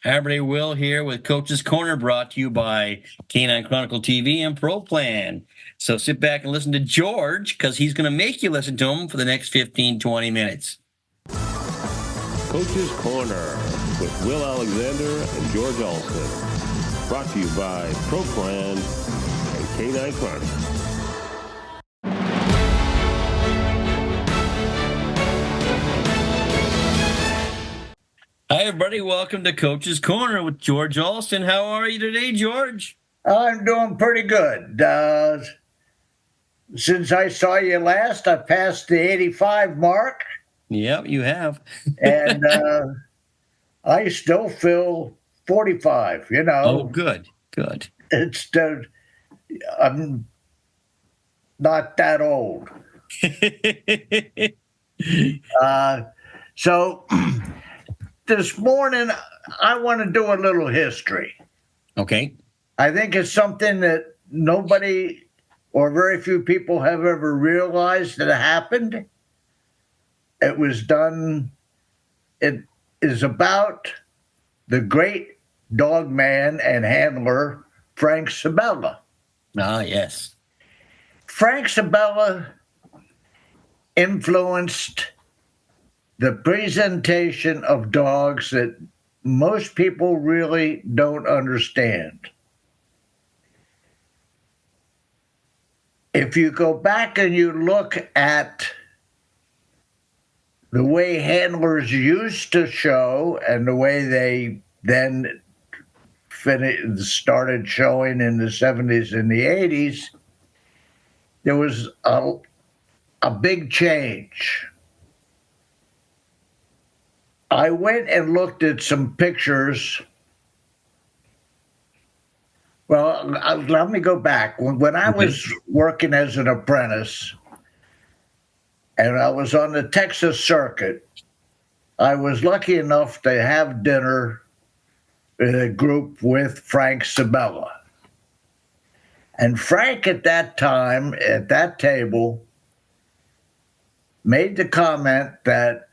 Hi, everybody. Will here with Coach's Corner, brought to you by Canine Chronicle TV and Pro Plan. So sit back and listen to George, because he's going to make you listen to him for the next 15, 20 minutes. Coach's Corner with Will Alexander and George Alston. Brought to you by Pro Plan and Canine Chronicle. Hi, everybody. Welcome to Coach's Corner with George Alston. How are you today, George? I'm doing pretty good. Since I saw you last, I passed the 85 mark, Yep, you have. and I still feel 45. Oh, good. It's I'm not that old. So this morning, I want to do a little history. Okay. I think it's something that nobody or very few people have ever realized that happened. It was done, it is about the great dog man and handler, Frank Sabella. Ah, yes. Frank Sabella influenced the presentation of dogs that most people really don't understand. If you go back and you look at the way handlers used to show and the way they then started showing in the 70s and the 80s, there was a big change. I went and looked at some pictures. Well, let me go back. When I was working as an apprentice and I was on the Texas circuit, I was lucky enough to have dinner in a group with Frank Sabella. And Frank at that time, at that table, made the comment that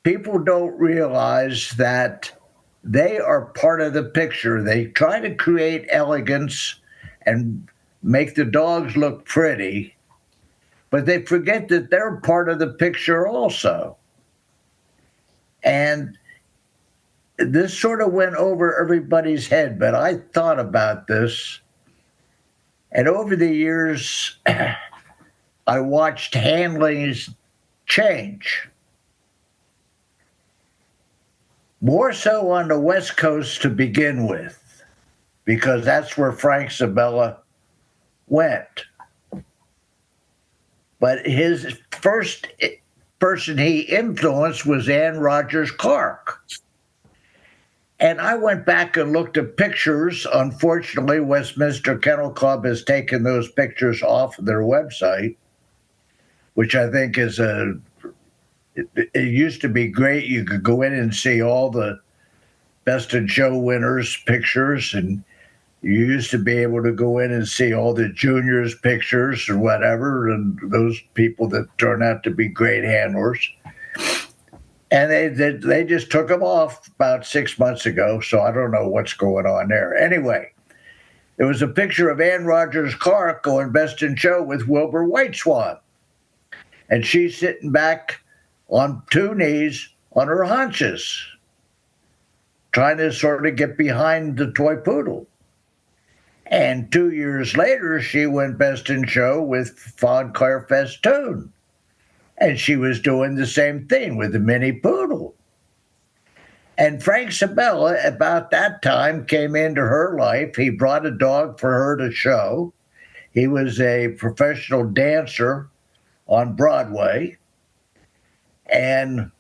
people don't realize that they are part of the picture. They try to create elegance and make the dogs look pretty, but they forget that they're part of the picture also. And this sort of went over everybody's head, but I thought about this. And over the years, I watched handlings change. More so on the West Coast to begin with, because that's where Frank Sabella went. But his first person he influenced was Ann Rogers Clark. And I went back and looked at pictures. Unfortunately, Westminster Kennel Club has taken those pictures off of their website, which I think is it used to be great. You could go in and see all the Best in Show winners' pictures, and you used to be able to go in and see all the juniors' pictures or whatever, and those people that turn out to be great handlers. And they just took them off about 6 months ago, so I don't know what's going on there. Anyway, there was a picture of Ann Rogers Clark going Best in Show with Wilbur Whiteswan, and she's sitting back on two knees on her haunches, trying to sort of get behind the toy poodle. And 2 years later, she went Best in Show with Fawn Claire Festoon. And she was doing the same thing with the mini poodle. And Frank Sabella, about that time, came into her life. He brought a dog for her to show. He was a professional dancer on Broadway. And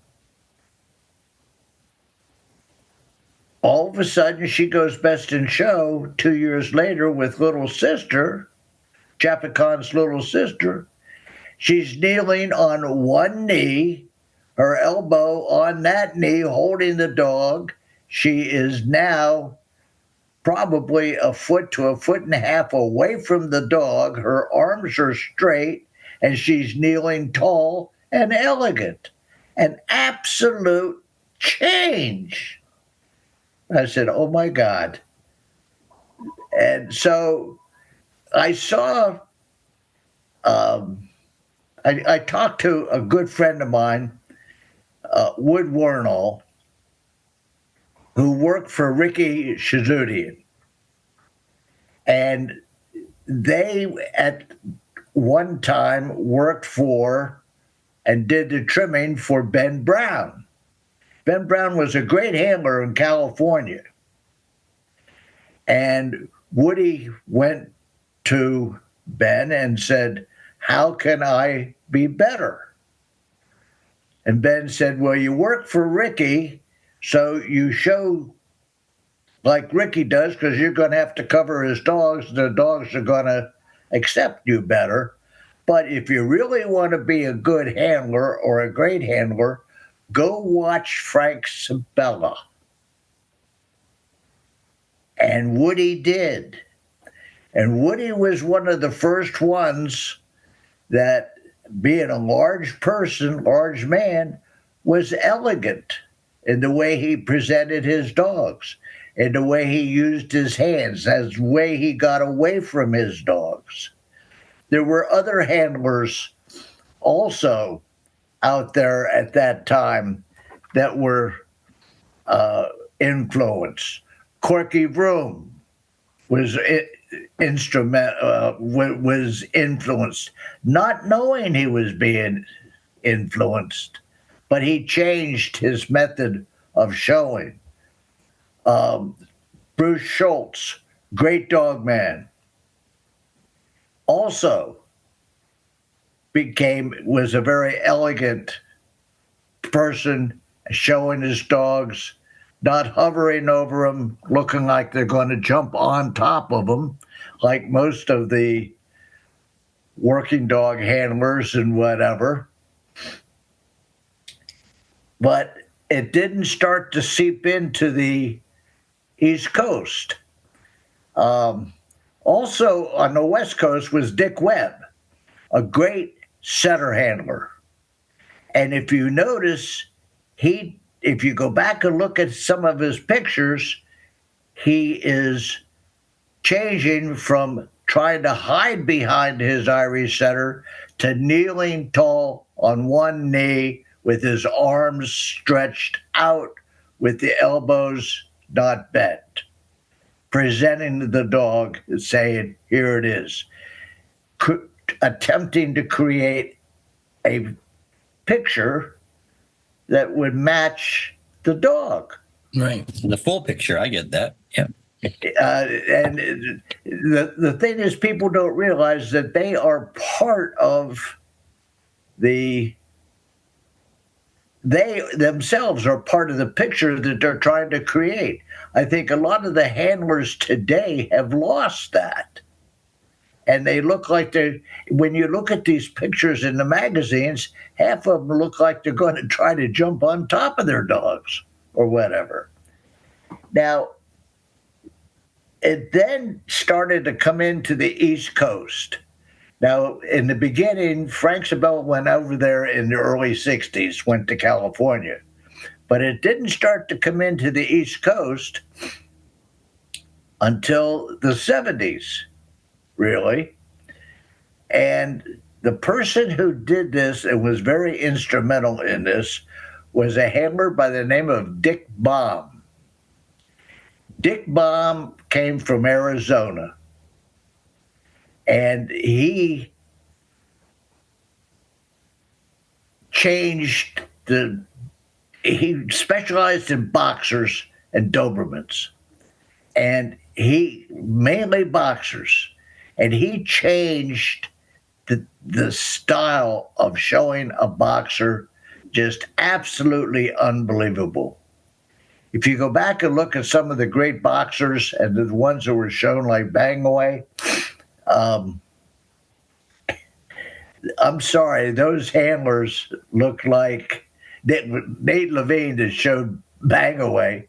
all of a sudden, she goes Best in Show 2 years later with little sister, Chapacon's little sister. She's kneeling on one knee, her elbow on that knee, holding the dog. She is now probably a foot to a foot and a half away from the dog. Her arms are straight, and she's kneeling tall and elegant. An absolute change. I said, oh my God. And so I saw, um, I talked to a good friend of mine, Wood Warnall, who worked for Ricky Shazudian. And they, at one time, worked for and did the trimming for Ben Brown. Ben Brown was a great handler in California. And Woody went to Ben and said, how can I be better? And Ben said, well, you work for Ricky, so you show like Ricky does, because you're going to have to cover his dogs. The dogs are going to accept you better. But if you really want to be a good handler or a great handler, go watch Frank Sabella. And Woody did. And Woody was one of the first ones that, being a large person, large man, was elegant in the way he presented his dogs, in the way he used his hands, as the way he got away from his dogs. There were other handlers also out there at that time that were influenced. Corky Vroom was was influenced, not knowing he was being influenced, but he changed his method of showing. Bruce Schultz, great dog man, also was a very elegant person, showing his dogs, not hovering over them, looking like they're going to jump on top of them, like most of the working dog handlers and whatever. But it didn't start to seep into the East Coast. Also on the West Coast was Dick Webb, a great setter handler. And if you notice, if you go back and look at some of his pictures, he is changing from trying to hide behind his Irish setter to kneeling tall on one knee with his arms stretched out with the elbows not bent, presenting the dog and saying, here it is, attempting to create a picture that would match the dog. Right. The full picture. I get that. Yeah. And the thing is, people don't realize that they are part of they themselves are part of the picture that they're trying to create. I think a lot of the handlers today have lost that. And they look like when you look at these pictures in the magazines, half of them look like they're going to try to jump on top of their dogs or whatever. Now, it then started to come into the East Coast. Now, in the beginning, Frank Sabella went over there in the early 60s, went to California. But it didn't start to come into the East Coast until the 70s. Really. And the person who did this and was very instrumental in this was a handler by the name of Dick Baum. Dick Baum came from Arizona, and he he specialized in boxers and Dobermans, and he mainly boxers. And he changed the style of showing a boxer, just absolutely unbelievable. If you go back and look at some of the great boxers and the ones that were shown like Bangaway, I'm sorry, those handlers look like Nate Levine that showed Bangaway.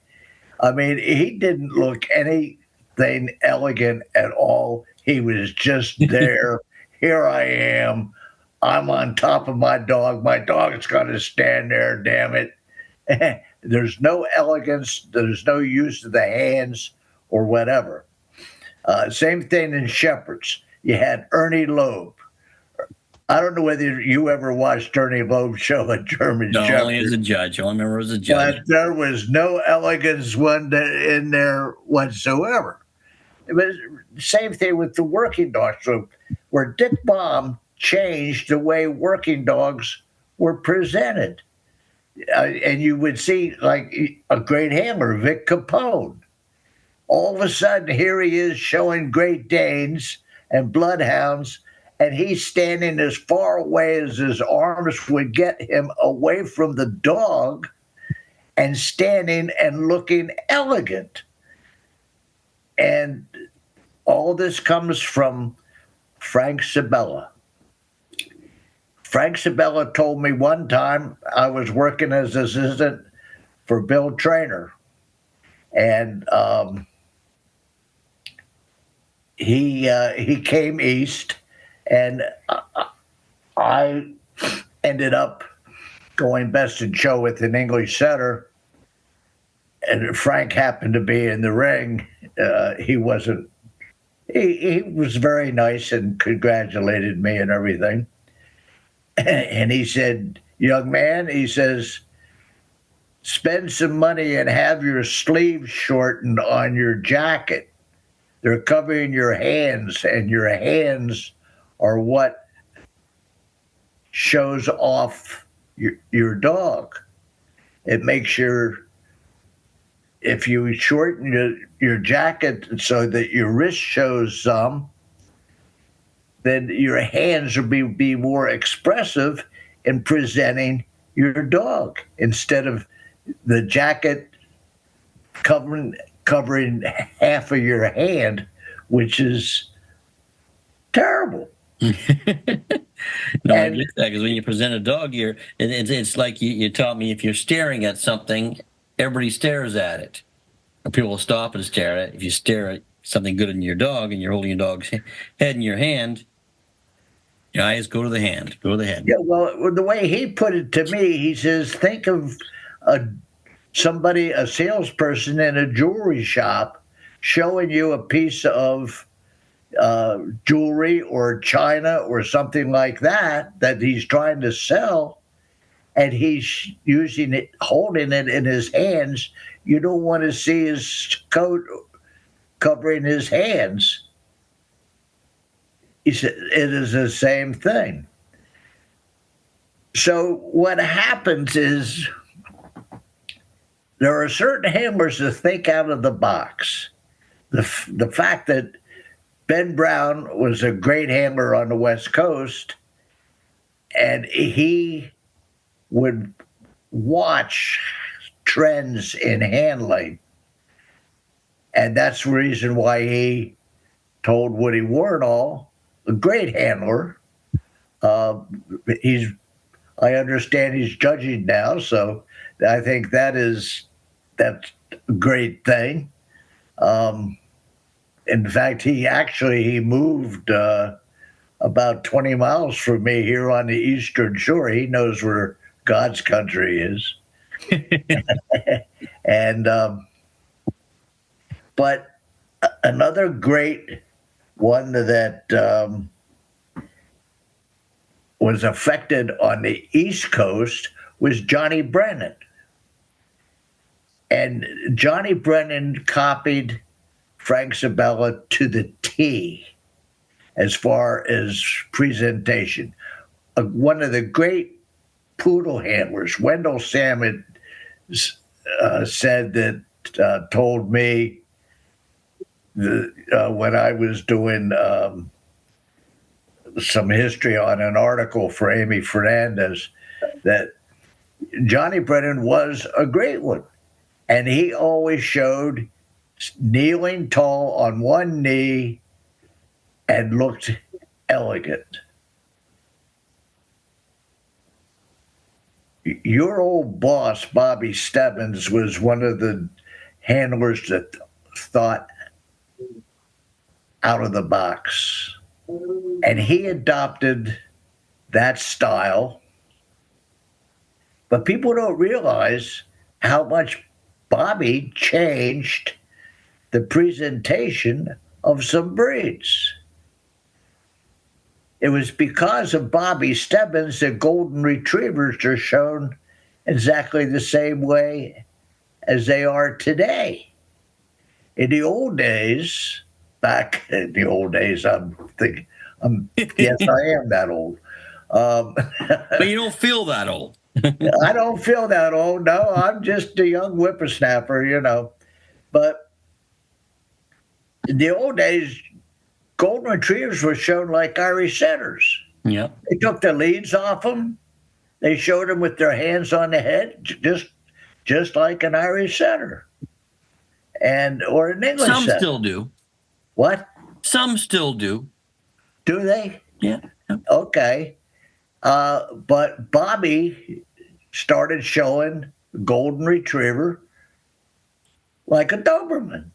I mean, he didn't look anything elegant at all. He was just there. Here I am. I'm on top of my dog. My dog's going to stand there, damn it. There's no elegance. There's no use of the hands or whatever. Same thing in shepherds. You had Ernie Loeb. I don't know whether you ever watched Ernie Loeb's show, A German No, Shepherd. only as a judge. I only remember as a But judge. there was no elegance in there whatsoever. It was same thing with the working dogs. So where Dick Baum changed the way working dogs were presented. And you would see like a great handler, Vic Capone. All of a sudden, here he is showing Great Danes and Bloodhounds, and he's standing as far away as his arms would get him away from the dog and standing and looking elegant. And all this comes from Frank Sabella. Frank Sabella told me one time I was working as assistant for Bill Traynor, and he came east, and I ended up going best in show with an English setter, and Frank happened to be in the ring. He wasn't. He was very nice and congratulated me and everything. And he said, "Young man," he says, "spend some money and have your sleeves shortened on your jacket. They're covering your hands, and your hands are what shows off your dog. It makes if you shorten your jacket so that your wrist shows some, then your hands will be more expressive in presenting your dog instead of the jacket covering half of your hand, which is terrible." No, I get that, because when you present a dog, it's like you taught me, if you're staring at something, everybody stares at it. Or people will stop and stare at it. If you stare at something good in your dog and you're holding your dog's head in your hand, your eyes go to the hand, go to the head. Yeah, well, the way he put it to me, he says, think of a salesperson in a jewelry shop showing you a piece of jewelry or china or something like that he's trying to sell, and he's using it, holding it in his hands. You don't want to see his coat covering his hands. He said it is the same thing. So what happens is there are certain handlers that think out of the box. The fact that Ben Brown was a great handler on the West Coast, and he would watch trends in handling. And that's the reason why he told Woody Wardall, a great handler. I understand he's judging now, so I think that's a great thing. In fact, he moved about 20 miles from me here on the Eastern Shore. He knows where God's country is. And but another great one that was affected on the East Coast was Johnny Brennan. And Johnny Brennan copied Frank Sabella to the T as far as presentation. One of the great poodle handlers, Wendell Salmon, said that, told me when I was doing some history on an article for Amy Fernandez, that Johnny Brennan was a great one. And he always showed kneeling tall on one knee and looked elegant. Your old boss, Bobby Stebbins, was one of the handlers that thought out of the box. And he adopted that style. But people don't realize how much Bobby changed the presentation of some breeds. It was because of Bobby Stebbins that golden retrievers are shown exactly the same way as they are today. In the old days, back in the old days, I'm thinking, yes, I am that old. Um, But you don't feel that old. I don't feel that old. No, I'm just a young whippersnapper, you know. But in the old days, golden retrievers were shown like Irish setters. Yep. They took the leads off them. They showed them with their hands on the head, just like an Irish setter, and or an English Some setter. still do. What Some still do. do they? Yeah. Okay, but Bobby started showing golden retriever like a Doberman.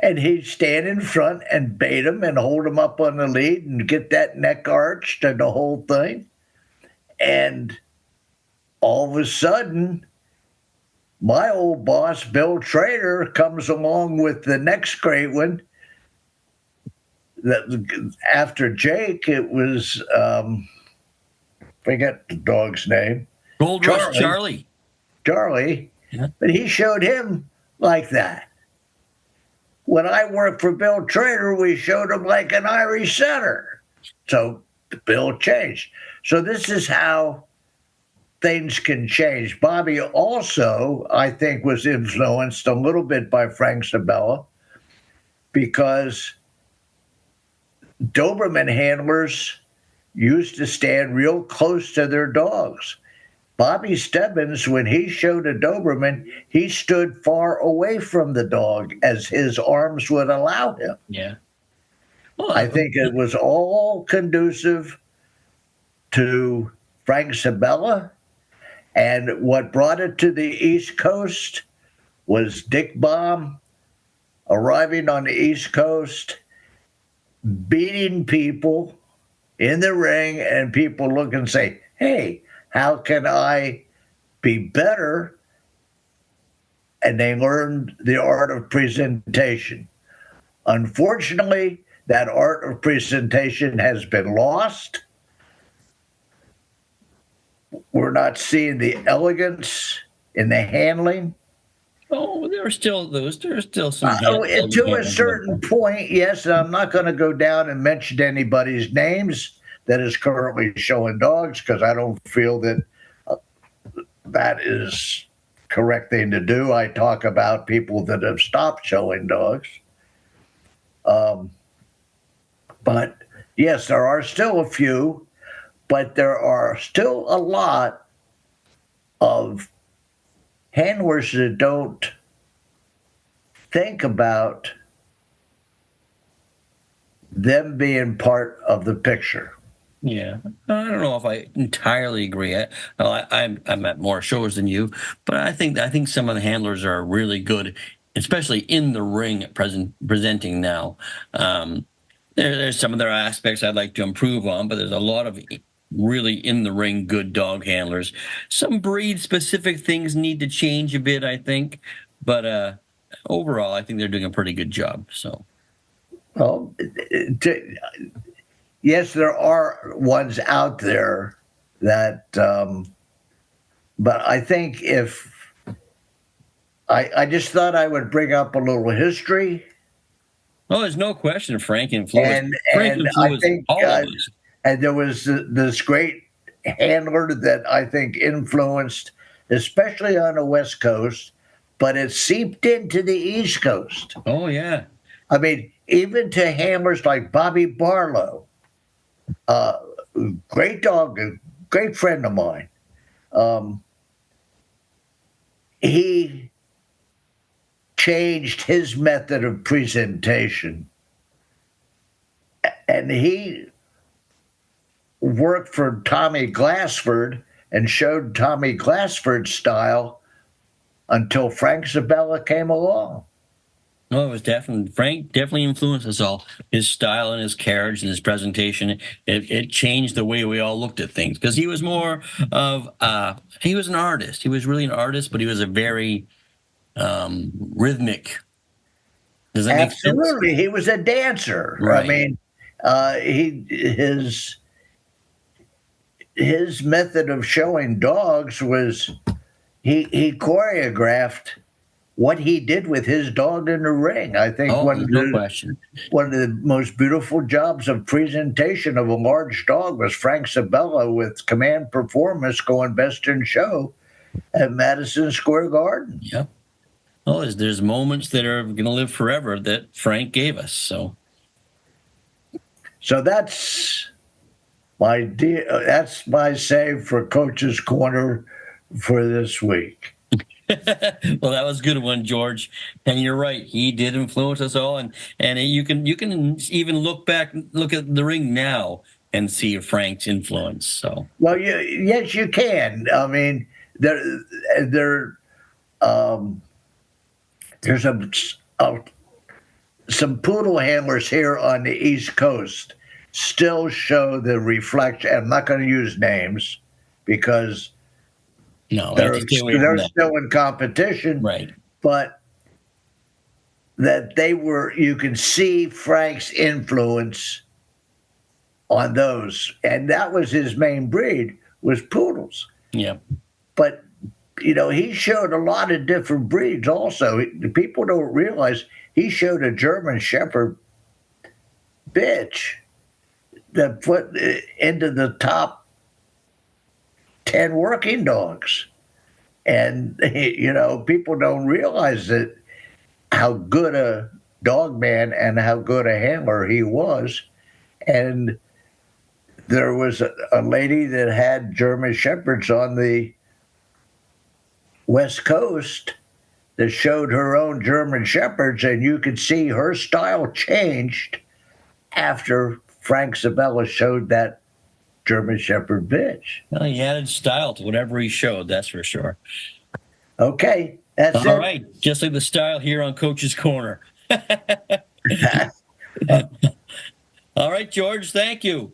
And he'd stand in front and bait him and hold him up on the lead and get that neck arched and the whole thing. And all of a sudden, my old boss, Bill Trader, comes along with the next great one. That after Jake, it was forget the dog's name, Gold Rush Charlie. Charlie, Yeah. but he showed him like that. When I worked for Bill Trader, we showed him like an Irish setter. So the bill changed. So this is how things can change. Bobby also, I think, was influenced a little bit by Frank Sabella because Doberman handlers used to stand real close to their dogs. Bobby Stebbins, when he showed a Doberman, he stood far away from the dog as his arms would allow him. Yeah. Well, I think it was all conducive to Frank Sabella. And what brought it to the East Coast was Dick Baum arriving on the East Coast, beating people in the ring, and people look and say, hey, how can I be better? And they learned the art of presentation. Unfortunately, that art of presentation has been lost. We're not seeing the elegance in the handling. oh, there are still those. There are still some. To a certain point, yes. I'm not going to go down and mention anybody's names that is currently showing dogs because I don't feel that that is correct thing to do. I talk about people that have stopped showing dogs. But yes, there are still a few, but there are still a lot of handlers that don't think about them being part of the picture. Yeah, I don't know if I entirely agree. I'm at more shows than you, but I think some of the handlers are really good, especially in the ring at presenting now. There's some of their aspects I'd like to improve on, but there's a lot of really in the ring good dog handlers. Some breed specific things need to change a bit, I think, but overall, I think they're doing a pretty good job. So, Well, yes, there are ones out there that, but I think if I just thought I would bring up a little history. oh, there's no question Frank influenced. Frank And I influenced think, all of us. and there was this great handler that I think influenced, especially on the West Coast, but it seeped into the East Coast. Oh yeah. I mean, even to handlers like Bobby Barlow, great dog, a great friend of mine. He changed his method of presentation, and he worked for Tommy Glassford and showed Tommy Glassford's style until Frank Sabella came along. No, it was definitely Frank. Definitely influenced us all. His style and his carriage and his presentation. It changed the way we all looked at things because he was more of he was an artist. He was really an artist, but he was a very rhythmic. Does that make sense? Absolutely, he was a dancer. I Right. mean, he his method of showing dogs was he choreographed what he did with his dog in the ring. I think Oh, there's no question. one of the most beautiful jobs of presentation of a large dog was Frank Sabella with Command Performance going best in show at Madison Square Garden. Yep. Oh, there's moments that are going to live forever that Frank gave us. So That's that's my save for Coach's Corner for this week. well, that was a good one, George. And you're right. He did influence us all. And you can even look at the ring now and see Frank's influence. So Well, yes, you can. I mean, there there's some poodle handlers here on the East Coast still show the reflection. I'm not going to use names because no, I have to stay away from they're that. still in competition, Right. but that you can see Frank's influence on those, and that was his main breed was poodles. Yeah. But he showed a lot of different breeds. Also, people don't realize he showed a German Shepherd bitch that put into the top 10 working dogs, and people don't realize that how good a dog man and how good a handler he was. And there was a lady that had German Shepherds on the West Coast that showed her own German Shepherds, and you could see her style changed after Frank Sabella showed that German Shepherd bitch. Well, he added style to whatever he showed. That's for sure. Okay, that's All it. right. Just like the style here on Coach's Corner. All right, George. Thank you.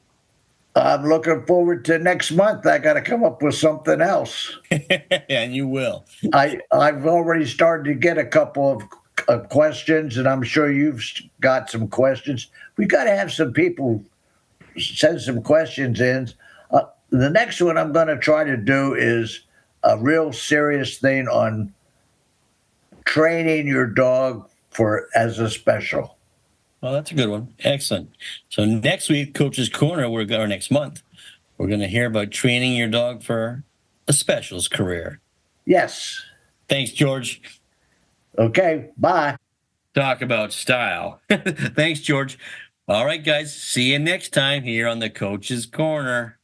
I'm looking forward to next month. I got to come up with something else. And you will. I've already started to get a couple of questions, and I'm sure you've got some questions. We got to have some people send some questions in. The next one I'm going to try to do is a real serious thing on training your dog as a special. Well, that's a good one. Excellent. So next week, Coach's Corner, or next month, we're going to hear about training your dog for a specials career. Yes. Thanks, George. Okay, bye. Talk about style. Thanks, George. All right, guys. See you next time here on the Coach's Corner.